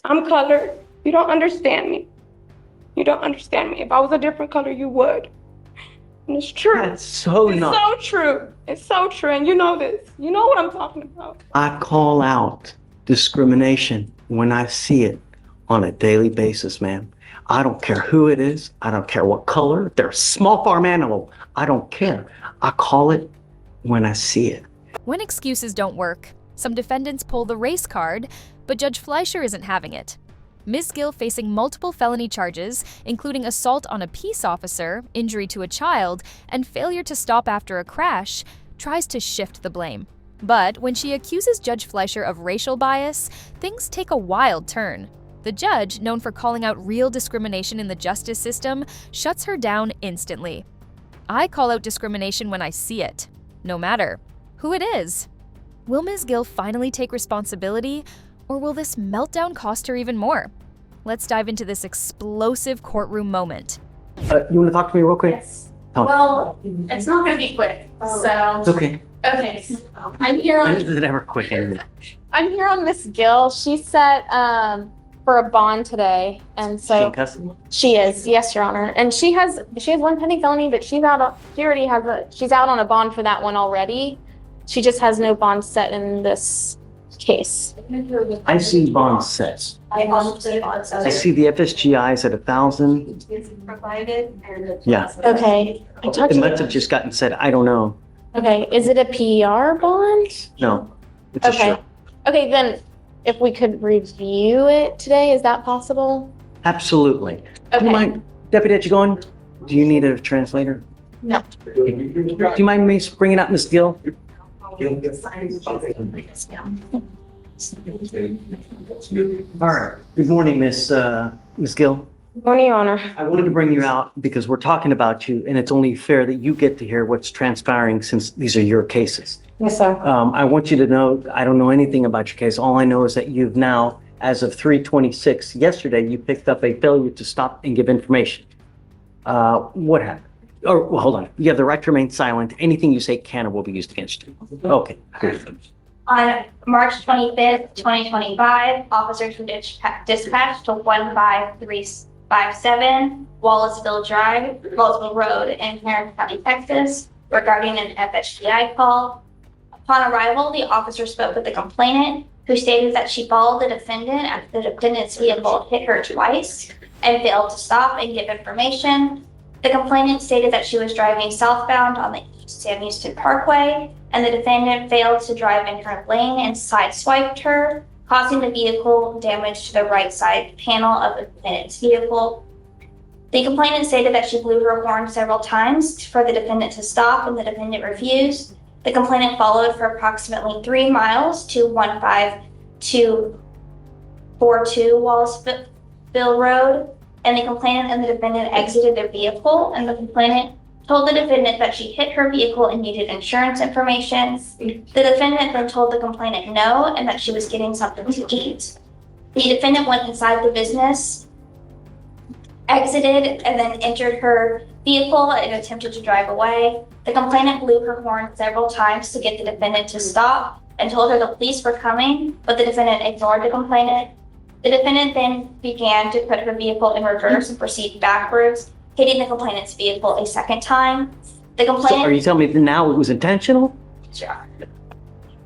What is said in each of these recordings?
I'm colored. You don't understand me. You don't understand me. If I was a different color, you would. And it's true. That's so It's not. so true. It's so true. And you know this. You know what I'm talking about. I call out discrimination when I see it on a daily basis, ma'am. I don't care who it is. I don't care what color. If they're a small farm animal. I don't care. I call it when I see it. When excuses don't work, some defendants pull the race card, but Judge Fleischer isn't having it. Ms. Gill, facing multiple felony charges, including assault on a peace officer, injury to a child, and failure to stop after a crash, tries to shift the blame. But when she accuses Judge Fleischer of racial bias, things take a wild turn. The judge, known for calling out real discrimination in the justice system, shuts her down instantly. I call out discrimination when I see it, no matter who it is. Will Ms. Gill finally take responsibility, or will this meltdown cost her even more? Let's dive into this explosive courtroom moment. You want to talk to me real quick? Yes. Oh. Well, it's not going to be quick. So, It's okay. okay. I'm here When on is it ever quick anymore? Miss Gill. She's set for a bond today, and She in so custody? she is. Yes, Your Honor. And she has one pending felony, but she's out on a bond for that one already. She just has no bond set in this case. I see bond sets. I see the FSGI is at 1,000. Yeah. Okay. I talked It to must have just gotten set. I don't know. Okay. Is it a PER bond? No. It's a Okay. show. Okay, then if we could review it today, is that possible? Absolutely. Do Okay. you mind, Deputy Etchigon, do you need a translator? No. Do you mind me bringing up Ms. Gill? All right. Good morning, Ms. Gill. Good morning, Your Honor. I wanted to bring you out because we're talking about you, and it's only fair that you get to hear what's transpiring since these are your cases. Yes, sir. I want you to know, I don't know anything about your case. All I know is that you've now, as of 3/26, yesterday, you picked up a failure to stop and give information. What happened? Or, well, hold on. You have the right to remain silent. Anything you say can or will be used against you. Okay, good. On March 25th, 2025, officers were dispatched to 15357 Wallaceville Road in Harris County, Texas, regarding an FSGI call. Upon arrival, the officer spoke with the complainant, who stated that she followed the defendant after the defendant's vehicle hit her twice and failed to stop and give information. The complainant stated that she was driving southbound on the East Sam Houston Parkway, and the defendant failed to drive in her lane and sideswiped her, causing the vehicle damage to the right side panel of the defendant's vehicle. The complainant stated that she blew her horn several times for the defendant to stop, and the defendant refused. The complainant followed for approximately 3 miles to 15242 Wallaceville Road, and the complainant and the defendant exited their vehicle, and the complainant told the defendant that she hit her vehicle and needed insurance information. The defendant then told the complainant no, and that she was getting something to eat. The defendant went inside the business, exited, and then entered her vehicle and attempted to drive away. The complainant blew her horn several times to get the defendant to stop and told her the police were coming, but the defendant ignored the complainant. The defendant then began to put her vehicle in reverse and proceed backwards, hitting the complainant's vehicle a second time. The So complainant. are you telling me that now it was intentional? Sure.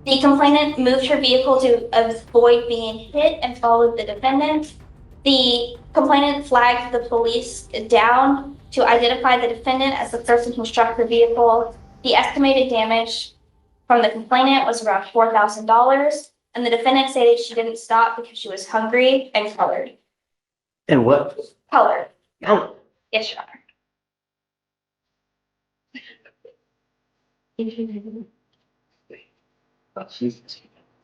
The complainant moved her vehicle to avoid being hit and followed the defendant. The complainant flagged the police down to identify the defendant as the person who struck her vehicle. The estimated damage from the complainant was around $4,000, and the defendant stated she didn't stop because she was hungry and colored. And what? Colored. Oh, Yes, Your Honor. can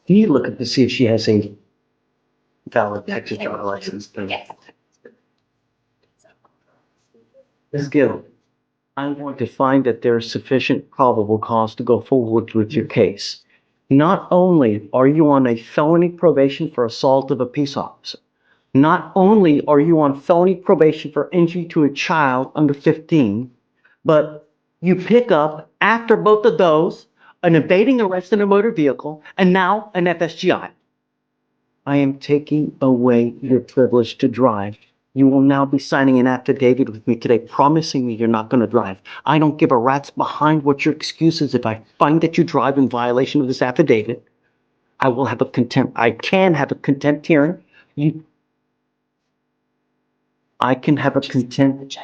you look up to see if she has a valid Texas driver license? Yes. Ms. Gill, I want to find that there is sufficient probable cause to go forward with your case. Not only are you on a felony probation for assault of a peace officer, not only are you on felony probation for injury to a child under 15, but you pick up, after both of those, an evading arrest in a motor vehicle, and now an FSGI. I am taking away your privilege to drive. You will now be signing an affidavit with me today, promising me you're not going to drive. I don't give a rat's behind what your excuse is. If I find that you drive in violation of this affidavit, I will have a contempt. I can have a contempt hearing. I can have a contempt.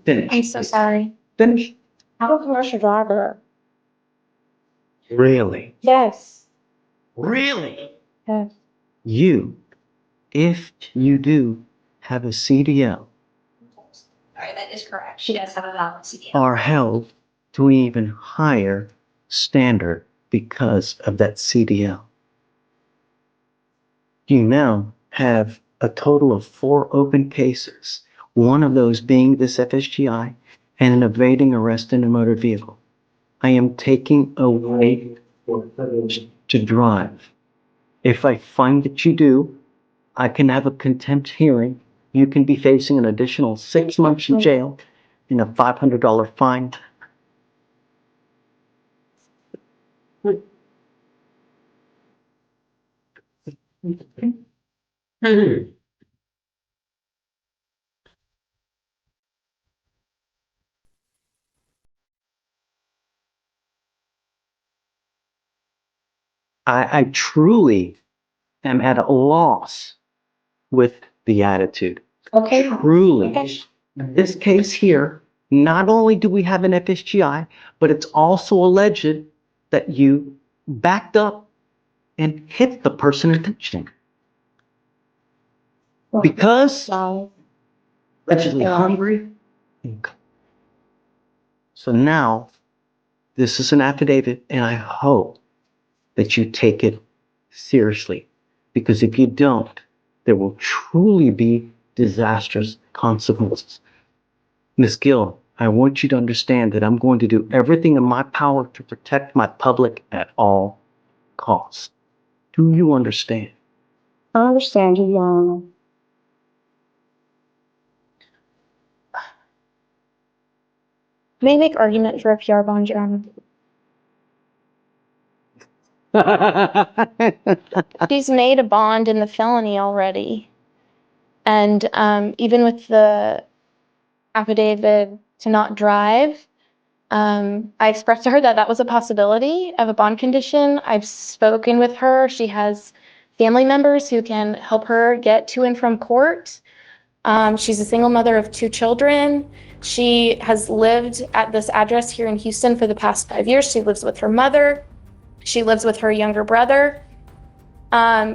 Finish. I'm so sorry. Finish. I'm a commercial driver. Really? Yes. Really? Yes. You, if you do have a CDL, Sorry, that is correct. She does have a valid CDL. are held to an even higher standard because of that CDL. You now have a total of 4 open cases, one of those being this FSGI and an evading arrest in a motor vehicle. I am taking away your privilege to drive. If I find that you do, I can have a contempt hearing. You can be facing an additional 6 months in jail and a $500 fine. I truly am at a loss with the attitude. Okay. Truly. Okay. In this case here, not only do we have an FSGI, but it's also alleged that you backed up and hit the person intentionally. Because allegedly hungry. So now, this is an affidavit, and I hope that you take it seriously. Because if you don't, there will truly be disastrous consequences. Ms. Gill, I want you to understand that I'm going to do everything in my power to protect my public at all costs. Do you understand? I understand you, Your Honor. May I make argument for a PR bond, Your Honor? She's made a bond in the felony already. And even with the affidavit to not drive, I expressed to her that that was a possibility of a bond condition. I've spoken with her. She has family members who can help her get to and from court. She's a single mother of 2 children. She has lived at this address here in Houston for the past 5 years. She lives with her mother. She lives with her younger brother.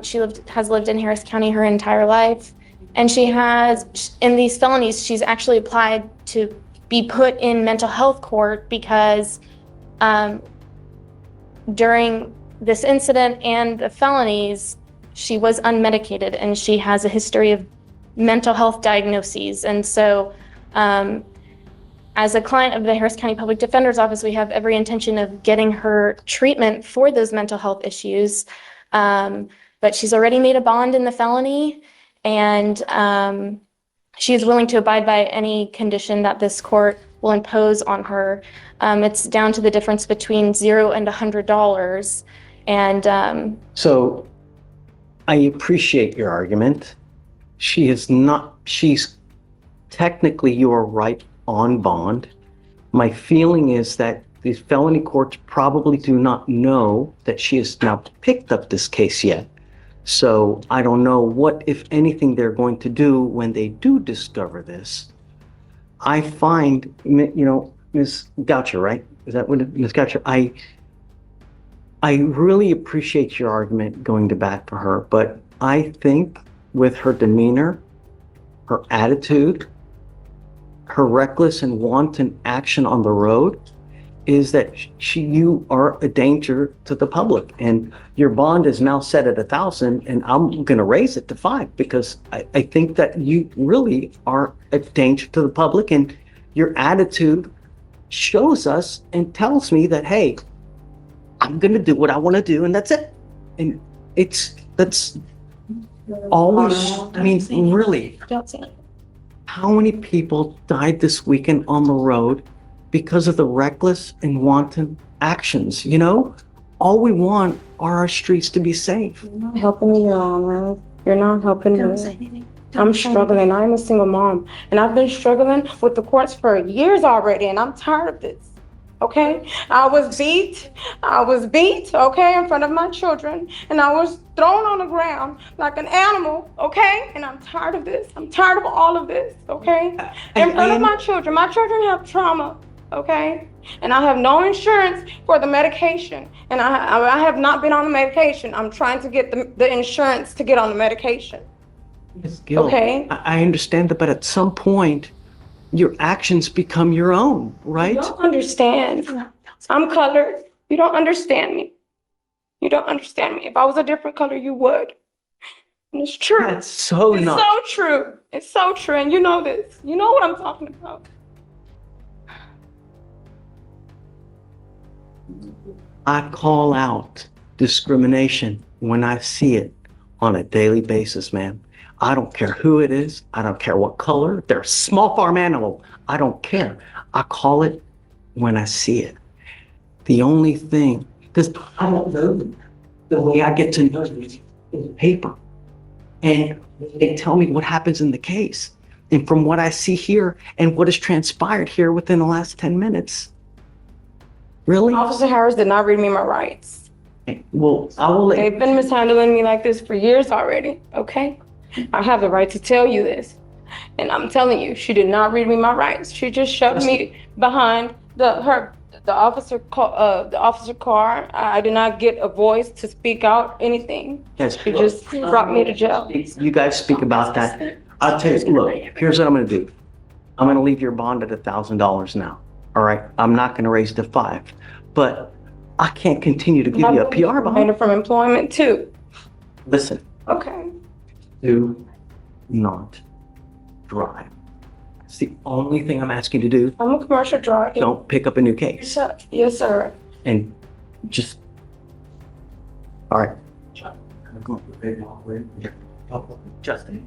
She has lived in Harris County her entire life. And she has, in these felonies, she's actually applied to be put in mental health court because during this incident and the felonies, she was unmedicated and she has a history of mental health diagnoses. And so as a client of the Harris County Public Defender's Office, we have every intention of getting her treatment for those mental health issues. But she's already made a bond in the felony, and she is willing to abide by any condition that this court will impose on her. It's down to the difference between $0 and $100. And So I appreciate your argument. She's technically, you are right on bond. My feeling is that these felony courts probably do not know that she has now picked up this case yet. So I don't know what, if anything, they're going to do when they do discover this. I find, Ms. Goucher, right? Is that what Ms. Goucher? I really appreciate your argument going to bat for her, but I think with her demeanor, her attitude, her reckless and wanton action on the road, is that you are a danger to the public, and your bond is now set at 1,000, and I'm going to raise it to 5 because I think that you really are a danger to the public, and your attitude shows us and tells me that, hey, I'm going to do what I want to do, and that's it. And that's always, I mean, really, don't say it. How many people died this weekend on the road because of the reckless and wanton actions? You know, all we want are our streets to be safe. You're not helping me, Your Honor. You're not helping Don't me. say anything. I'm struggling. I'm a single mom, and I've been struggling with the courts for years already, and I'm tired of this. Okay? I was beat, okay, in front of my children, and I was thrown on the ground like an animal, okay? And I'm tired of this. I'm tired of all of this, okay? In front of my children. My children have trauma, okay? And I have no insurance for the medication, and I have not been on the medication. I'm trying to get the insurance to get on the medication. Ms. Gill, Okay. I understand that, but at some point, your actions become your own, right? You don't understand. I'm colored. You don't understand me. You don't understand me. If I was a different color, you would. And it's true. That's so It's not. so true. It's so true. And you know this. You know what I'm talking about. I call out discrimination when I see it on a daily basis, ma'am. I don't care who it is. I don't care what color. If they're a small farm animal, I don't care. I call it when I see it. The only thing, because I don't know them. The way I get to know them is paper. And they tell me what happens in the case. And from what I see here and what has transpired here within the last 10 minutes. Really? Officer Harris did not read me my rights. Well, I will let They've been mishandling me like this for years already, okay? I have the right to tell you this. And I'm telling you, she did not read me my rights. She just shoved me behind the officer car. I did not get a voice to speak out anything. Yes. She just brought me to jail. You guys speak about that. I'll tell you, look, here's what I'm gonna do. I'm gonna leave your bond at $1,000 now, all right? I'm not gonna raise it to 5, but I can't continue to give you a PR bond. Suspended from employment too. Listen, Okay. do not drive. It's the only thing I'm asking you to do. I'm a commercial driver. Don't pick up a new Yes, case. sir. Yes, sir. And just, all right. Justin,